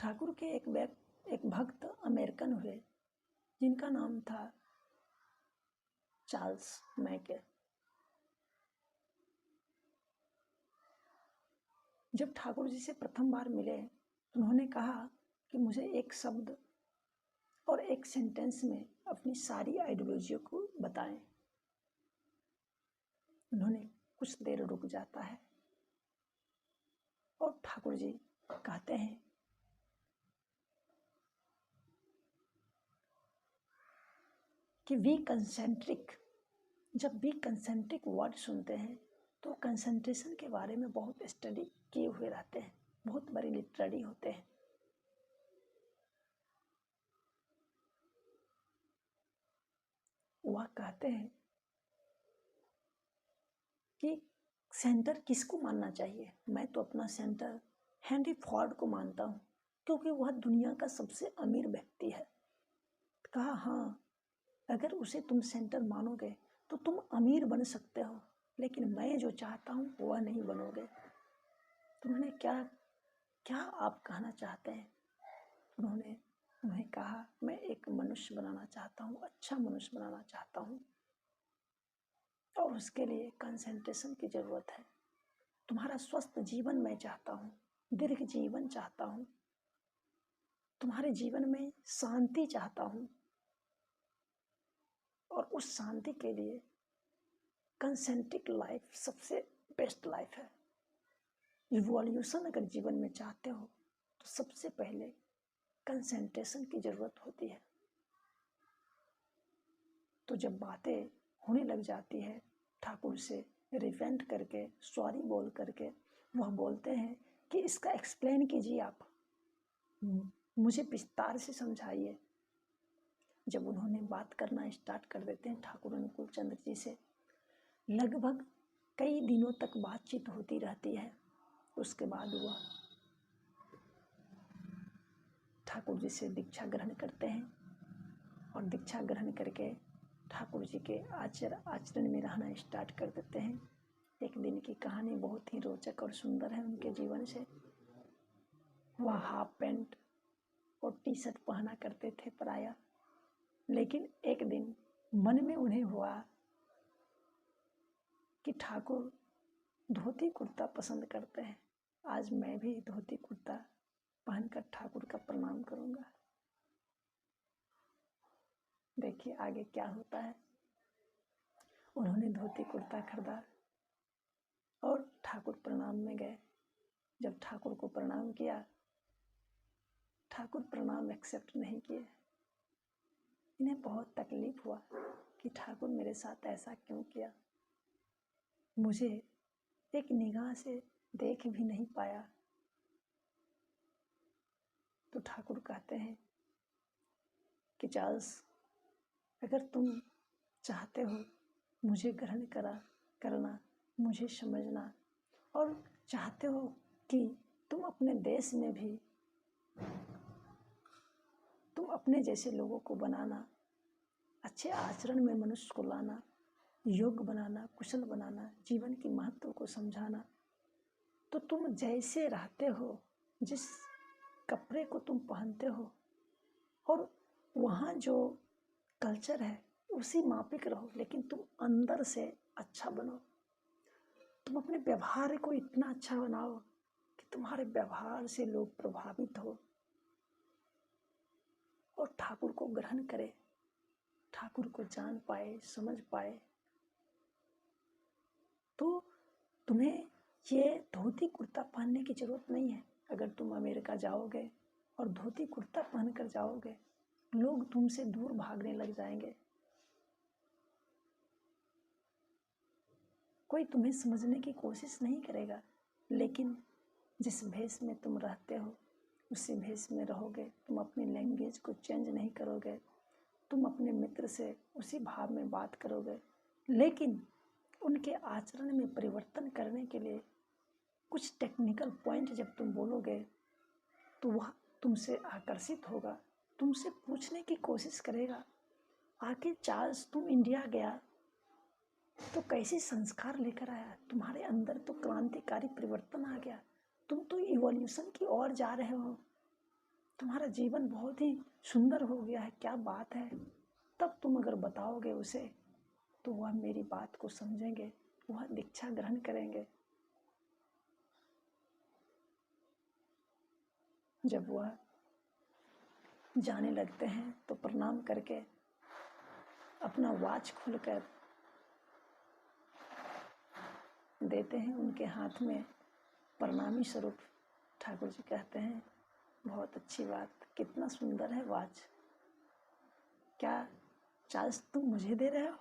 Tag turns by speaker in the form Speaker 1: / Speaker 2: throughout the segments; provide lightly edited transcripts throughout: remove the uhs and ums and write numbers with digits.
Speaker 1: ठाकुर के एक भक्त अमेरिकन हुए जिनका नाम था चार्ल्स मैके। जब ठाकुर जी से प्रथम बार मिले उन्होंने कहा कि मुझे एक शब्द और एक सेंटेंस में अपनी सारी आइडियोलॉजी को बताएं। उन्होंने कुछ देर रुक जाता है और ठाकुर जी कहते हैं कि वी कंसेंट्रिक। जब वी कंसेंट्रिक वर्ड सुनते हैं तो कंसंट्रेशन के बारे में बहुत स्टडी किए हुए रहते हैं, बहुत बड़े लिटरेरी होते हैं। वह कहते हैं कि सेंटर किसको मानना चाहिए। मैं तो अपना सेंटर हेनरी फोर्ड को मानता हूँ क्योंकि वह दुनिया का सबसे अमीर व्यक्ति है। कहा हाँ, अगर उसे तुम सेंटर मानोगे तो तुम अमीर बन सकते हो, लेकिन मैं जो चाहता हूँ वह नहीं बनोगे। तुमने क्या आप कहना चाहते हैं? उन्होंने कहा मैं एक मनुष्य बनाना चाहता हूँ, अच्छा मनुष्य बनाना चाहता हूँ, और उसके लिए कंसंट्रेशन की जरूरत है। तुम्हारा स्वस्थ जीवन मैं चाहता हूँ, दीर्घ जीवन चाहता हूँ, तुम्हारे जीवन में शांति चाहता हूँ, और उस शांति के लिए कंसेंट्रिक लाइफ सबसे बेस्ट लाइफ है। रिवॉल्यूशन अगर जीवन में चाहते हो तो सबसे पहले कंसेंट्रेशन की जरूरत होती है। तो जब बातें होने लग जाती है, ठाकुर से रिवेंट करके, सॉरी बोल करके वह बोलते हैं कि इसका एक्सप्लेन कीजिए, आप मुझे विस्तार से समझाइए। जब उन्होंने बात करना स्टार्ट कर देते हैं ठाकुर अनुकूल चंद्र जी से, लगभग कई दिनों तक बातचीत होती रहती है। उसके बाद वह ठाकुर जी से दीक्षा ग्रहण करते हैं और दीक्षा ग्रहण करके ठाकुर जी के आचरण में रहना स्टार्ट कर देते हैं। एक दिन की कहानी बहुत ही रोचक और सुंदर है उनके जीवन से। वह हाफ पैंट और टी शर्ट पहना करते थे प्रायः, लेकिन एक दिन मन में उन्हें हुआ कि ठाकुर धोती कुर्ता पसंद करते हैं, आज मैं भी धोती कुर्ता पहनकर ठाकुर का प्रणाम करूंगा। देखिए आगे क्या होता है। उन्होंने धोती कुर्ता खरीदा और ठाकुर प्रणाम में गए। जब ठाकुर को प्रणाम किया, ठाकुर प्रणाम एक्सेप्ट नहीं किए। इन्हें बहुत तकलीफ हुआ कि ठाकुर मेरे साथ ऐसा क्यों किया, मुझे एक निगाह से देख भी नहीं पाया। तो ठाकुर कहते हैं कि चार्ल्स, अगर तुम चाहते हो मुझे ग्रहण करना, मुझे समझना, और चाहते हो कि तुम अपने देश में भी तुम अपने जैसे लोगों को बनाना, अच्छे आचरण में मनुष्य को लाना, योग्य बनाना, कुशल बनाना, जीवन की महत्व को समझाना, तो तुम जैसे रहते हो, जिस कपड़े को तुम पहनते हो और वहाँ जो कल्चर है उसी माफिक रहो, लेकिन तुम अंदर से अच्छा बनो। तुम अपने व्यवहार को इतना अच्छा बनाओ कि तुम्हारे व्यवहार से लोग प्रभावित हो और ठाकुर को ग्रहण करे, ठाकुर को जान पाए, समझ पाए। तो तुम्हें ये धोती कुर्ता पहनने की जरूरत नहीं है। अगर तुम अमेरिका जाओगे और धोती कुर्ता पहनकर जाओगे, लोग तुमसे दूर भागने लग जाएंगे, कोई तुम्हें समझने की कोशिश नहीं करेगा। लेकिन जिस भेष में तुम रहते हो उसी भेष में रहोगे, तुम अपनी लैंग्वेज को चेंज नहीं करोगे, तुम अपने मित्र से उसी भाव में बात करोगे, लेकिन उनके आचरण में परिवर्तन करने के लिए कुछ टेक्निकल पॉइंट जब तुम बोलोगे तो वह तुमसे आकर्षित होगा, तुमसे पूछने की कोशिश करेगा, आखिर चार्ल्स तुम इंडिया गया तो कैसे संस्कार लेकर आया, तुम्हारे अंदर तो क्रांतिकारी परिवर्तन आ गया, तुम तो इवोल्यूशन की ओर जा रहे हो। तुम्हारा जीवन बहुत ही सुंदर हो गया है, क्या बात है। तब तुम अगर बताओगे उसे तो वह मेरी बात को समझेंगे, वह दीक्षा ग्रहण करेंगे। जब वह जाने लगते हैं तो प्रणाम करके अपना वॉच खोलकर देते हैं उनके हाथ में प्रणामी स्वरूप। ठाकुर जी कहते हैं बहुत अच्छी बात, कितना सुंदर है वॉच। क्या चार्ल्स तुम मुझे दे रहे हो?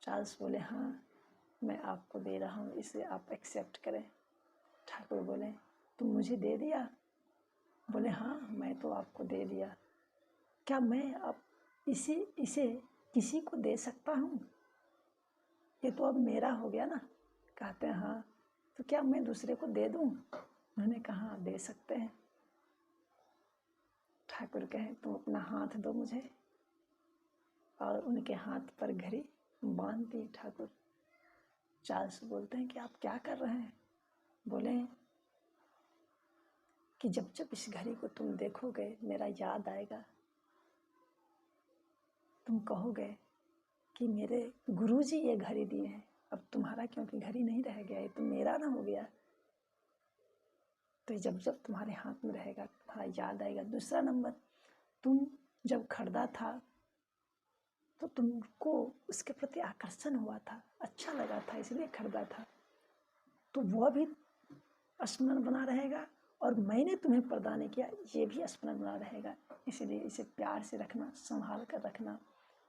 Speaker 1: चार्ल्स बोले हाँ मैं आपको दे रहा हूँ, इसे आप एक्सेप्ट करें। ठाकुर बोले तुम मुझे दे दिया? बोले हाँ मैं तो आपको दे दिया। क्या मैं अब इसे किसी को दे सकता हूँ? ये तो अब मेरा हो गया ना। कहते हैं हाँ, तो क्या मैं दूसरे को दे दूँ? उन्होंने कहा दे सकते हैं। ठाकुर कहे तुम अपना हाथ दो मुझे, और उनके हाथ पर घड़ी बांध दी ठाकुर। चार्ल्स बोलते हैं कि आप क्या कर रहे हैं? बोले कि जब जब इस घड़ी को तुम देखोगे मेरा याद आएगा, तुम कहोगे कि मेरे गुरुजी ये घड़ी दिए हैं, अब तुम्हारा क्योंकि घड़ी नहीं रह गया, ये तो मेरा ना हो गया। तो जब जब तुम्हारे हाथ में रहेगा तुम्हारा याद आएगा। दूसरा नंबर, तुम जब खरीदा था तो तुमको उसके प्रति आकर्षण हुआ था, अच्छा लगा था, इसलिए खरीदा था, तो वह भी स्मरण बना रहेगा, और मैंने तुम्हें प्रदान किया ये भी स्मरण बना रहेगा। इसलिए इसे प्यार से रखना, संभाल कर रखना।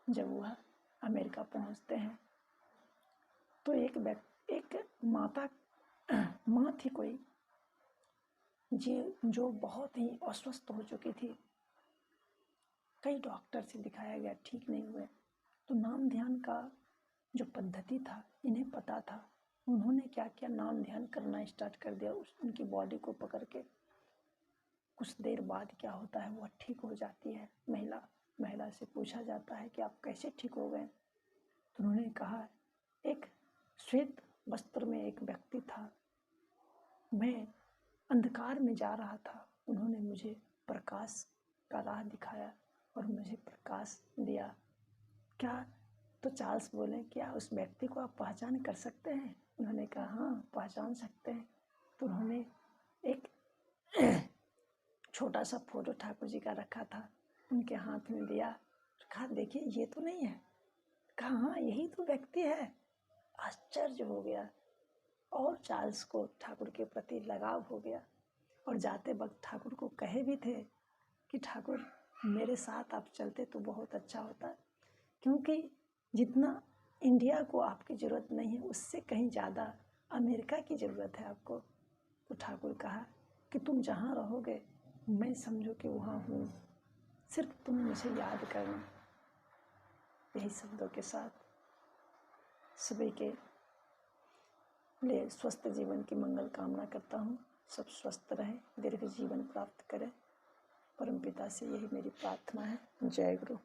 Speaker 1: जब वह अमेरिका पहुंचते हैं तो एक माता माँ थी कोई जो बहुत ही अस्वस्थ हो चुकी थी। कई डॉक्टर से दिखाया गया, ठीक नहीं हुए। तो नाम ध्यान का जो पद्धति था इन्हें पता था। उन्होंने क्या किया, नाम ध्यान करना स्टार्ट कर दिया उनकी बॉडी को पकड़ के। कुछ देर बाद क्या होता है, वह ठीक हो जाती है। महिला से पूछा जाता है कि आप कैसे ठीक हो गए? तो उन्होंने कहा एक श्वेत वस्त्र में एक व्यक्ति था, मैं अंधकार में जा रहा था, उन्होंने मुझे प्रकाश का राह दिखाया और मुझे प्रकाश दिया। क्या? तो चार्ल्स बोले क्या उस व्यक्ति को आप पहचान कर सकते हैं? उन्होंने कहा हाँ पहचान सकते हैं। तो उन्होंने एक छोटा सा फोटो ठाकुर जी का रखा था, उनके हाथ में दिया। कहा देखिए ये तो नहीं है। कहा हाँ यही तो व्यक्ति है। आश्चर्य हो गया, और चार्ल्स को ठाकुर के प्रति लगाव हो गया। और जाते वक्त ठाकुर को कहे भी थे कि ठाकुर मेरे साथ आप चलते तो बहुत अच्छा होता, क्योंकि जितना इंडिया को आपकी ज़रूरत नहीं है उससे कहीं ज़्यादा अमेरिका की ज़रूरत है आपको। तो ठाकुर कहा कि तुम जहाँ रहोगे मैं समझो कि वहाँ हूँ, सिर्फ तुम मुझे याद करना। यही शब्दों के साथ सभी के लिए स्वस्थ जीवन की मंगल कामना करता हूँ। सब स्वस्थ रहें, दीर्घ जीवन प्राप्त करें। परमपिता से यही मेरी प्रार्थना है। जय गुरु।